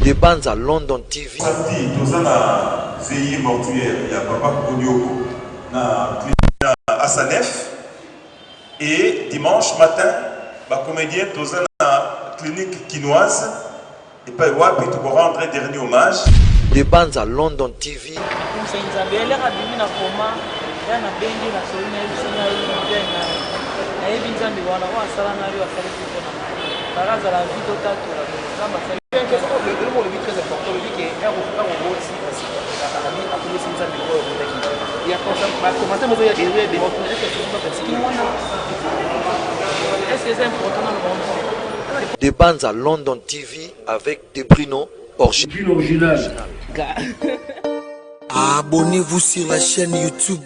Des bandes à London TV. Samedi, nous avons un veillée mortuaire. Il y a Papa Kodioko na clinique à Sanef. Et dimanche matin, les comédiens, nous avons une clinique quinoise. Et puis, wapi, tu peux rendre un dernier hommage. Des bandes à London TV. Des bandes à London TV avec des Bruno original. Abonnez-vous sur la chaîne YouTube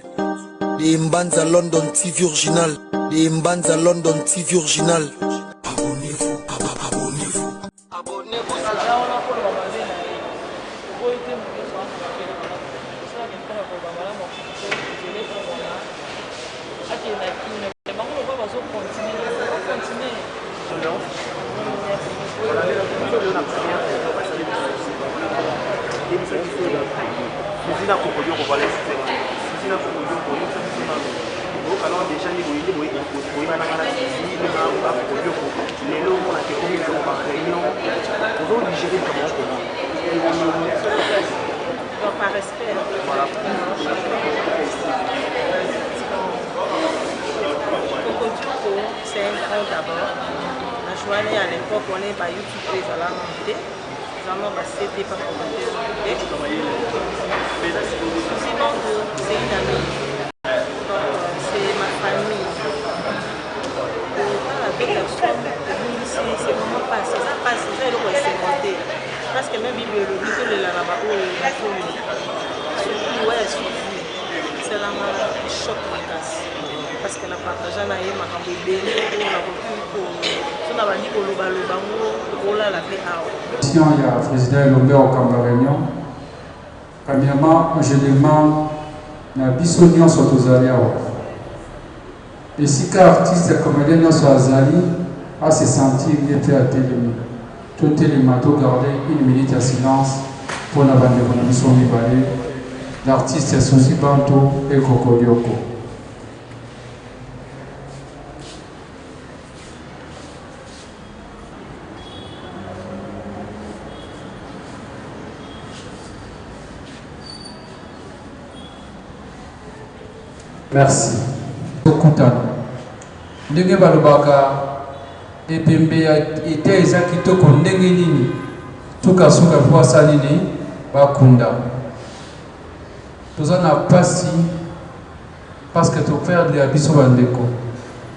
des Mbanza London TV original. Des Mbanza London TV original. Abonnez-vous, abonnez-vous. Abonnez-vous. Par respect. C'est un grand d'abord. La journée à l'époque, on est par YouTube, les allons monter. Nous allons passer des pas commenter. Sinon, c'est une amie. C'est ma famille. Avec la somme, c'est vraiment passé. Ça passe, ça est monté. Parce que même bibliologie, que le là-bas, surtout, ouais, c'est la choc ma casse. Parce que la partage na ye makambo ebele na il y a le président Elombe au Cameroun. Premièrement, je demande na biso nyonso tozali awa. Esika artiste comédien nyonso azali à se sentir était à télémi. Tout téléma to garder une minute de silence pour la bande de biso mibale. L'artiste Suzy Banto et Kokolioko. Merci. Okutana. Ndenge balobaka epembe ete eza kitoko ndenge nini tukasuka fois salini bakunda. Toza na pasi parce que to perdre ya biso bandeko.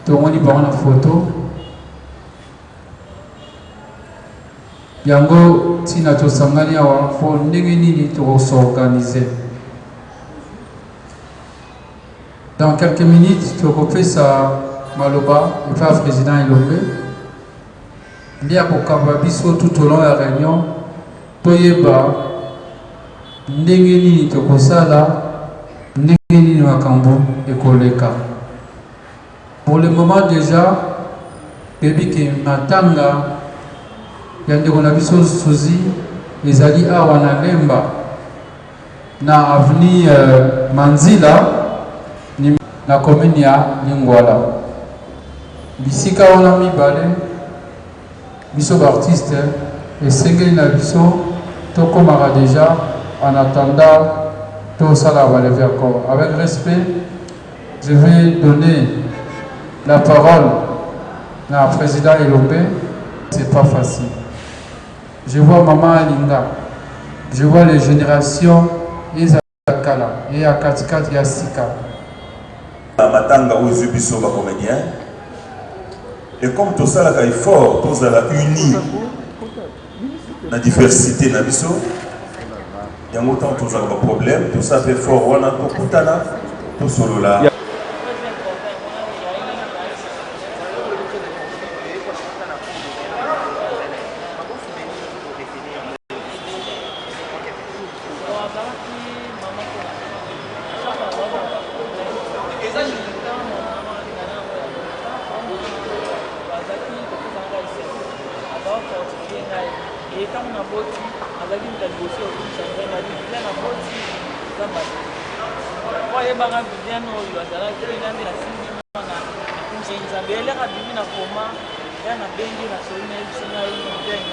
To ngoni ba na photo. Yango tina to sangani awa fo ndenge nini to s'organiser. Dans quelques minutes, tu refais ça, Maloba, le frère président Elombe. Il y a pour Kababiso tout au long de la réunion. Toyeba, Ndengeni, Tokosala, Ndengeni, Wakambu et Koleka. Pour le moment déjà, Baby qui m'attanga, Yandekonabiso Suzy, les alliés à Wanalemba, na avenue Manzila. La commune ya Lingwala. Bisika wana mibale biso artiste et sengeli na biso to komara déjà en attendant tout ça va lever encore. Avec respect, je vais donner la parole à président Elombe. C'est pas facile. Je vois maman Alinga. Je vois les générations Ezakala et à 4 Yassika. Matanga aux Ubiso comédien. Et comme tout ça est fort, tout ça uni la diversité na biso. Il y a autant tout ça de problème, tout ça fait fort on a tout kutana tout solo là. boti azalaki mutalibosi okusanga bien na boti zamba oyebanga bien oyo azalaki ngambi na simbi mwana nzambe eleka bimi na koma ya na bengi na soli na yebisinga bien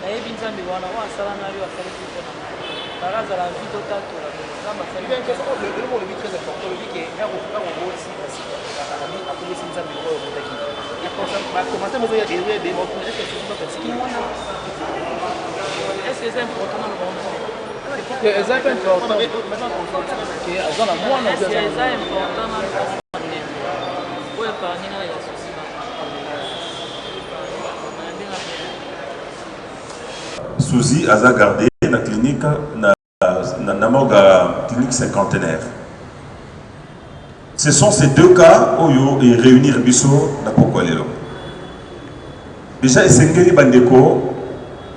nayebi nzambe wana oyo asala na yo asalaki mpona bakazala vi totatola nzambe asali très important le que ya kofuka koboti akomisi nzambe oyo obotaki commencer mozo ya derrière des mots est-ce que c'est pas parce qu'il mona est-ce que c'est important dans le monde que c'est important que azana mwana c'est important dans le monde ouais par nina ya souci Souzi aza gardé na clinique na morgue clinique cinquantenaire. Ce sont ces deux cas où ils réunir biso na Pokolelo. Déjà esengeli bandeko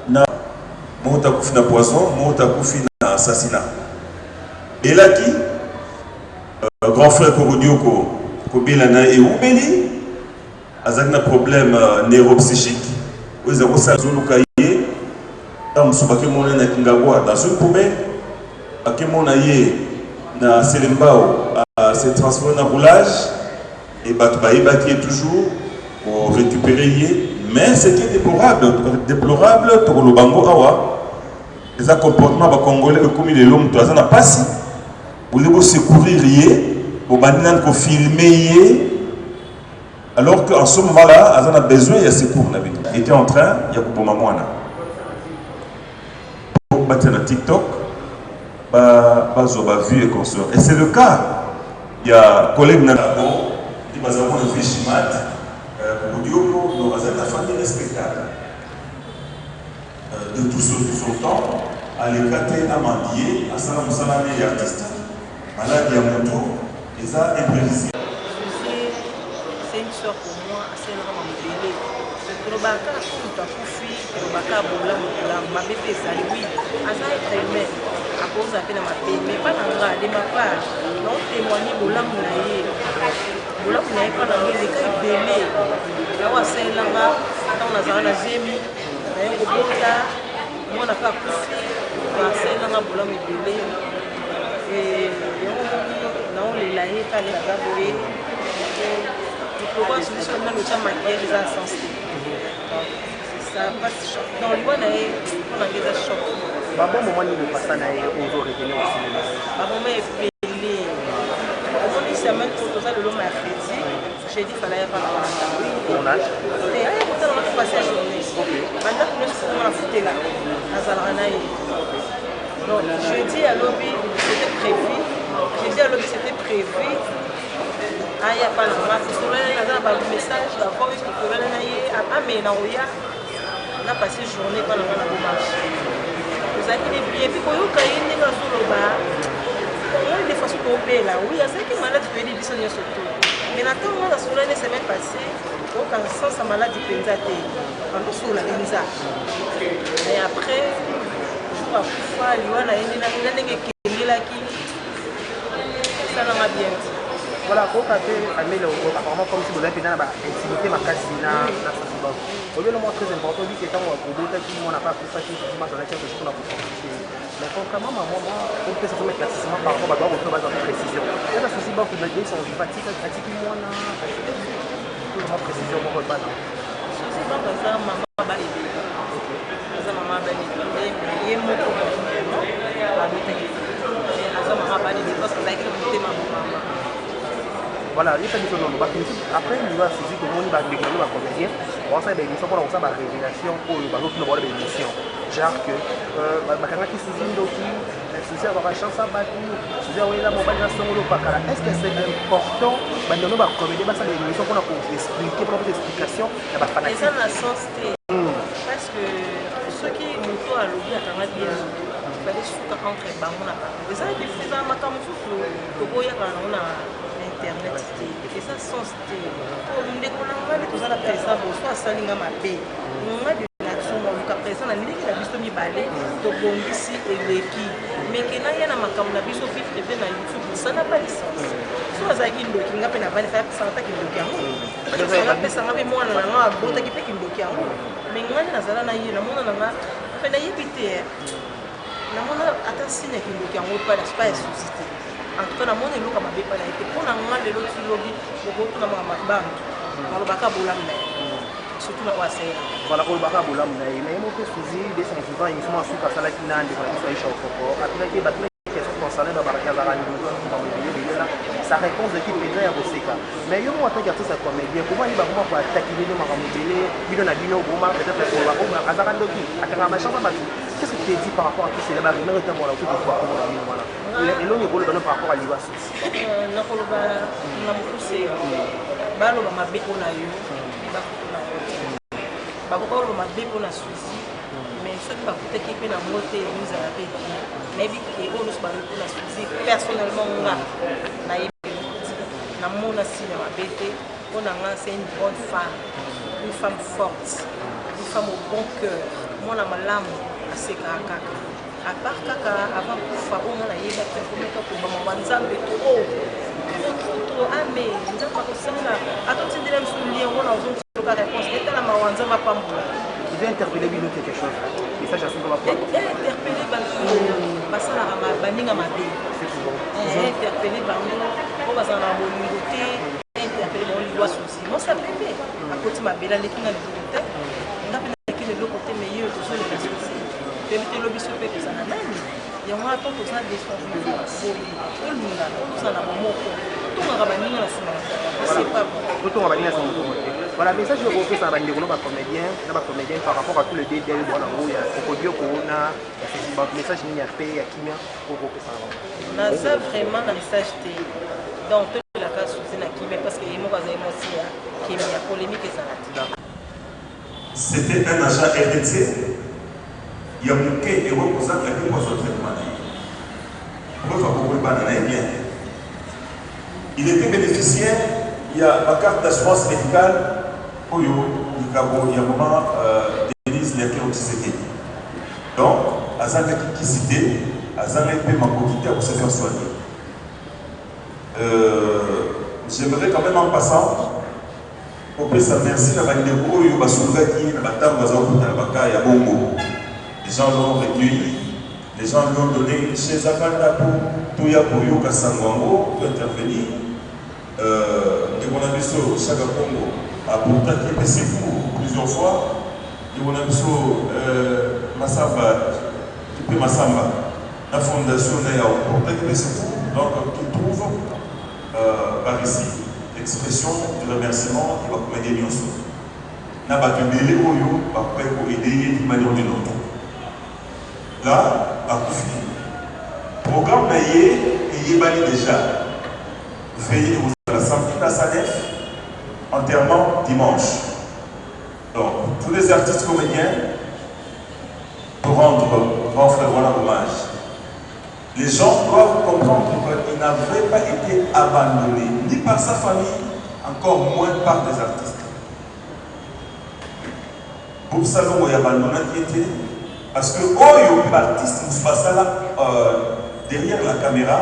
na mota kufi na poison, mota kufi na assassinat. Et là qui grand frère Korodioko Kobelana et Oubeli azak na problème neuropsychique. Ils ont ça zolukaye dans une poubelle, na Selembao se transforme en roulage et Batoubaï est toujours pour récupérer. Mais ce qui est déplorable, le bango awa, les comportements congolais comme il est l'homme, tu as pas si vous devez secourir pour filmer alors qu'en ce moment-là, on a besoin de secours. Il était en train, il y a beaucoup de na TikTok, vu et consort. Et c'est le cas. Il y a un collègue Nagabo, qui va avoir le Fishimat, pour dire que la famille respectable. De tout son temps, à l'éclater à mendier, à Salam Salame et artiste, malade Yamoto, et ça imprévisible. C'est une soeur pour moi, c'est vraiment libérée. Le baka tout à kufi, le baka bola ma bébé sali oui, asa être humain à cause à peine ma bébé, mais pas dans la de ma part. Non témoigner bola munaye. Bola munaye pas dans les cas belé. Là wa c'est là bas, dans la zone zemi, na yo bota, moi na pas kufi, wa c'est là bola me belé. Et non les laïcs pas les gaboé. Pourquoi celui-ci on a le temps maquillé les assences. Ça passe dans le bon aïe, on a des chocs. Bon moment il passe à l'aïe, on veut retenir au cinéma. Bon moment est pelé. Au moment il s'amène pour tout ça de l'homme à fêter. J'ai dit qu'il fallait pas la on a. Et aïe, on va passer la journée. Maintenant nous sommes à foutre là, à Zalranaï. Donc jeudi à lobby c'était prévu. Jeudi à lobby c'était prévu. Ah, il n'y a pas de mal. Si vous avez un message, la voix que vous avez on a passé une journée pendant la marche. Vous avez dit bien, puis quand vous avez dit dans le bar, des fois, vous pouvez là. Oui, il y a ça qui est malade, vous pouvez dire surtout. Mais maintenant, on a sur l'année semaine passée, donc en sens à malade du Penzate, en dessous la Benza. Et après, je crois que fois, il y a ça n'a pas bien. Voilà, pour apparemment comme si vous avez une intimité, ma cassina, au lieu de moi très important, vu que quand on n'a pas fait ça, qui est dans la chaîne de ce qu'on a pour compliquer. Mais contrairement à moi, on peut se remettre classiquement par rapport à votre précision. Il y a aussi beaucoup de gens qui sont fatigués, moi, tout le monde précision, mon repas. Je sais pas parce que maman va aider. Parce que maman va aider. Et moi, pour moi, voilà, il y a des choses après, il va saisir que le monde va dégager la comédien. On va faire des émissions pour la révélation pour le bateau qui nous voit des émissions. Genre que, qui saisit une doki, saisit avoir la chance à battre, saisit avoir la mobile nation ou le pacala. Est-ce que c'est important, nous va comédien, ça des émissions pour nous expliquer, pour nous explication, il y a pas fanatique. Et ça, la sens, parce que ceux qui nous ont à l'oubli à Canada, il fallait souka entre les bambous. Et ça, il faut faire un matin, il faut que internet et ça sens pour nous décoller tout ça la présence soit salinga mabe on a de l'action donc après ça on a dit que la biso mi balé to bongisi eleki mais que na yana makambo na biso vite de na YouTube ça n'a pas de sens soit ça qui ndoki ngape na bali fa ça ta ki ndoki yango ça na pesa ngabe mwana na nga bota ki pe ki ndoki yango mais ngani na zala na yina mona na nga Après, il y a évité. On a attention à ce qu'il y a pas de souci. En tout cas, on a des gens qui ont été pour la main de l'autre lobby, pour que nous surtout na wase voilà ko baka bolam na mais mo ke suzi des incidents ils sont sous ka sala kinande ko so isha ko après que battre question concernée dans baraka za rani sa réponse de qui présent ya boseka mais yo mo attaque tout ça comédien comment il va comment pour attaquer les makamobele bino na bino boma peut-être pour la bomba azaka ndoki atanga machin ba qu'est-ce que tu dis par rapport à tout cela mais retenez moi là tout pour comment bino voilà et l'on est bolo par rapport à l'iwa souci na ko ba na mo pousse ba lo ba mabe ona yo bakokolo mabe mpona susi mais soki bakutaki mpe na mote emuza ya pe nayebi ke oyo nyonso babi mpona susi personnellement nga nayebi namona sine mabe te mpona nga c'est une bonne femme forte une femme au bon cœur mwana malamu asekaka kaka à part kaka avant kufa oyo mwana yebaki akomeka kobama banzambe trop ame nzambe akosenga atotindela misu liengo na ozongi la réponse est à la mawanza ma pamboula. Il veut interpeller Bino quelque chose. Et ça, j'assume qu'on va pas. Interpeller Basala Baninga Mabé. Interpeller Bango, on va s'en avoir une beauté, interpeller mon liwa souci. Moi, ça me fait. À côté de ma belle, l'équipe n'a pas de on a fait le côté meilleur, tout ça, les soucis. Éviter le bisou que ça n'a même. Il y a un temps que ça a des choses. Tout le monde a un mot. Tout le monde a Baninga, c'est pas bon. Tout le monde a Baninga, c'est bon. Voilà, mais ça je refais ça avec des comédiens par rapport à tout le dédé de Bonango, il y a Kokodio Corona, le message il y a paix, il y a Kimia, pour refais ça. On a ça vraiment dans le message dans toute la case sous la Kimia parce qu'il y a aussi Kimia polémique et ça. C'était un agent RDC, il y a manqué et reposant la vie pour son traitement. Il était bénéficiaire. Il y a ma carte d'assurance médicale. Il y a un moment Denise Liaké-Otiseke. Donc, Azanga qui cité, Azanga peut m'accompagner pour se faire soigner. J'aimerais quand même en passant, pour que ça merci à Bandego, il y a Basoulgaki, Batam, Bazakouta, il y a Bongo. Les gens l'ont recueilli, les gens lui ont donné chez Zakanda pour Touya Koyo Kassangwango, pour intervenir. Demonabiso Chaga Congo a apporté plusieurs fois. Demonabiso Massamba, la fondation a apporté donc qui trouve par ici l'expression du remerciement qui va commander Nyonso. N'a pas de délai pour aider d'une manière ou d'une autre. Là, à Koufi, programme Naye est déjà. Veillez aux assemblées à Sanef, enterrement dimanche. Donc, tous les artistes comédiens, pour rendre grand frère voilà hommage. Les gens doivent comprendre qu'il n'avait pas été abandonné, ni par sa famille, encore moins par des artistes. Pour ça, on a abandonné qui était. Parce que, oh, il y a un artiste qui se passe là, derrière la caméra,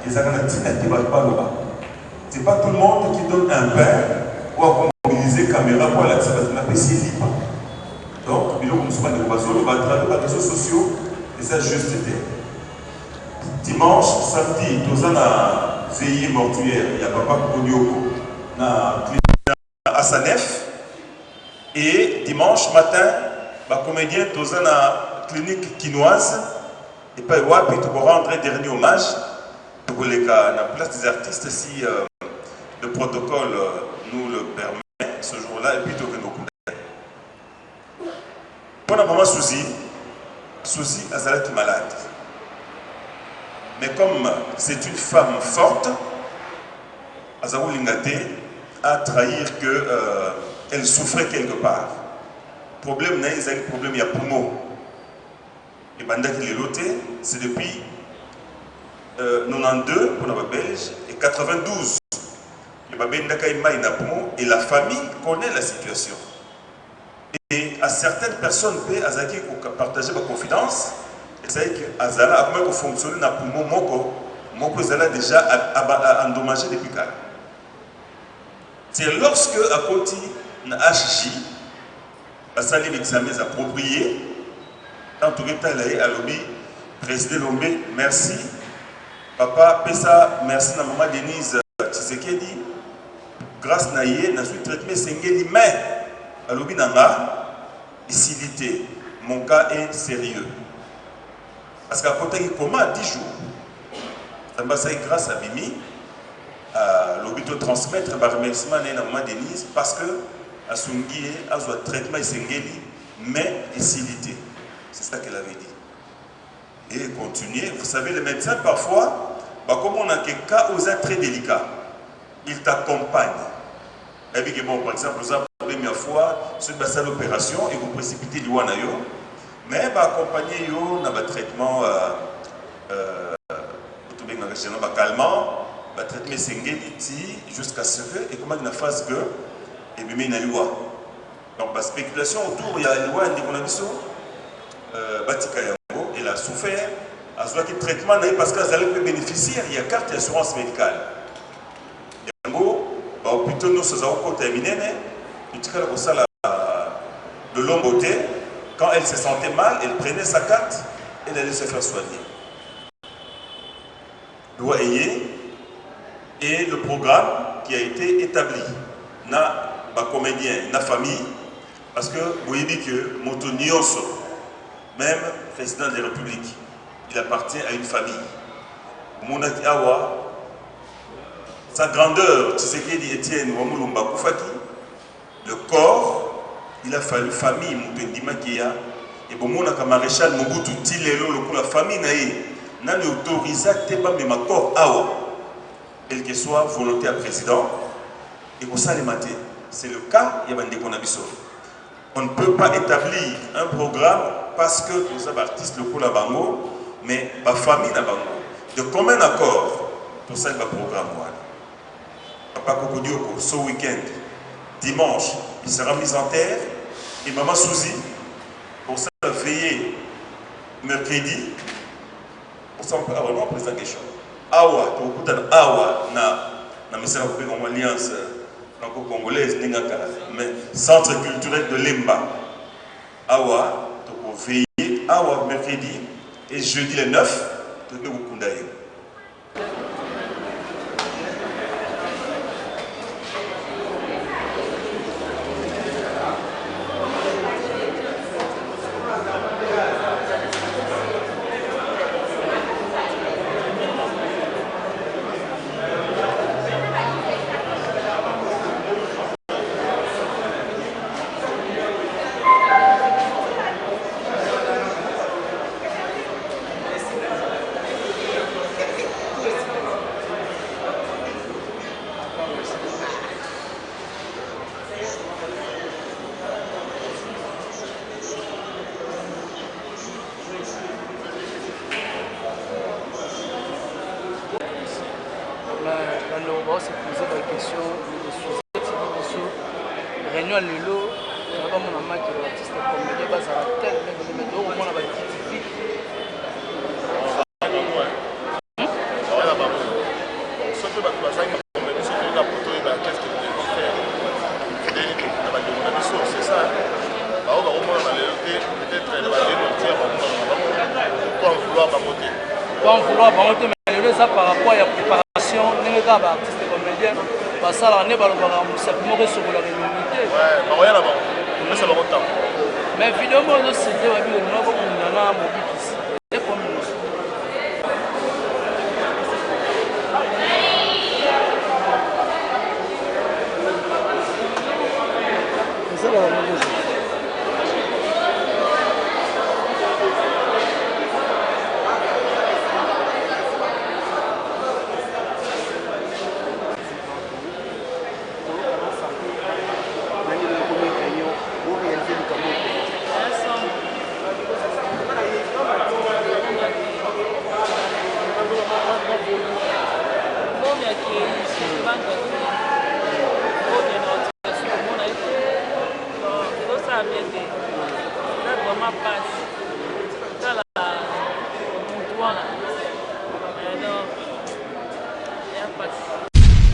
ils ont pas le bas. Ce n'est pas tout le monde qui donne un pain ou à mobiliser la caméra pour l'accès parce qu'on a payé libre. Donc, il y a des réseaux sociaux et ça juste été. Dimanche, samedi, nous avons un veillée mortuaire, il y a Papa Kodioko, à Sanef. Et dimanche matin, les comédiens, nous avons une clinique quinoise. Et puis, tu peux rendre un dernier hommage. La place des artistes, si le protocole nous le permet ce jour-là, et puis que nous coudons. Pour la maman Souzi, elle est malade. Mais comme c'est une femme forte, Azawou Lingate a trahir qu'elle souffrait quelque part. Problème, il y a un problème, il y a poumon. Et pendant qu'il est loté, c'est depuis 92 pour la Belge et 92. Et la famille connaît la situation. Et à certaines personnes, Azaki partager ma confidence. C'est que Azala a comment fonctionner dans le poumon Moko Zala déjà endommagé depuis quand. C'est lorsque à côté na HJ, à salir l'examen approprié, En tout cas, à lobby, président Lombe, merci. Papa, Pessa, merci à maman Denise Tshisekedi. Grâce à Naye, nous avons traité Sengeli, mais à lobby Nanga, ici, mon cas est sérieux. Parce qu'à côté, il comment 10 jours. Ça grâce à Bimi, à lobby de transmettre un remerciement à maman Denise, parce que à Sungi, à un traitement Sengeli, mais ici, c'est ça qu'elle avait dit. Et continuer. Vous savez, les médecins, parfois, comme on a quelques cas où c'est très délicat, ils t'accompagnent. Et puis, bon, par exemple, la première fois, sur une l'opération, et vous précipitez du Wanayo, mais accompagner dans le traitement calmant, le traitement Sengeli jusqu'à ce que, et comment il y a une phase que, et bien, il y a une loi. Donc, la spéculation autour, il y a une loi, il a souffert, à ce que le traitement parce qu'elle allait bénéficier, il y a carte d'assurance médicale. Plutôt nous sommes terminés, de longue beauté, quand elle se sentait mal, elle prenait sa carte et elle allait se faire soigner. Et le programme qui a été établi, na comédien, na famille, parce que vous voyez que Moto Nyonso, même président de la République, il appartient à une famille. Monaki Awa, sa grandeur, Tshisekedi Etienne Wamulumba Koufaki, le corps, il a fallu famille, Moutendima Kia, et bon, Monaka Maréchal Mobutu Tilelo, la famille n'a autorisé à Teba ma corps Awa, quelle que soit volonté à président, et pour ça les mater. C'est le cas, il y a des Konabiso. On ne peut pas établir un programme parce que nous sommes artistes locaux à Bango, mais ma famille à Bango. De commun accord, tout ça, il va programme. Papa Kokodioko, ce week-end, dimanche, il sera mis en terre. Et maman Souzi, pour ça, veiller mercredi. Pour ça, on peut vraiment poser la question. Awa, tu as Awa, na Messera Koupé comme alliance franco-congolaise, mais centre culturel de Lemba. Awa, tu peux veiller. Awa, mercredi. Et jeudi le 9, tu peux vous condamner. On se poser la question de réunion à l'élo, je ne sais pas mon amant qui est artiste comme il est à la tête, mais je me dis au moins la TV. Pas en vouloir monter, mais le ça par rapport à la préparation, les gars, artistes comédiens, ça la année, simplement sur la réunité. Mais évidemment, c'était un peu de nouveau pour nous en avoir ici.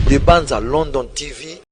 De Banza London TV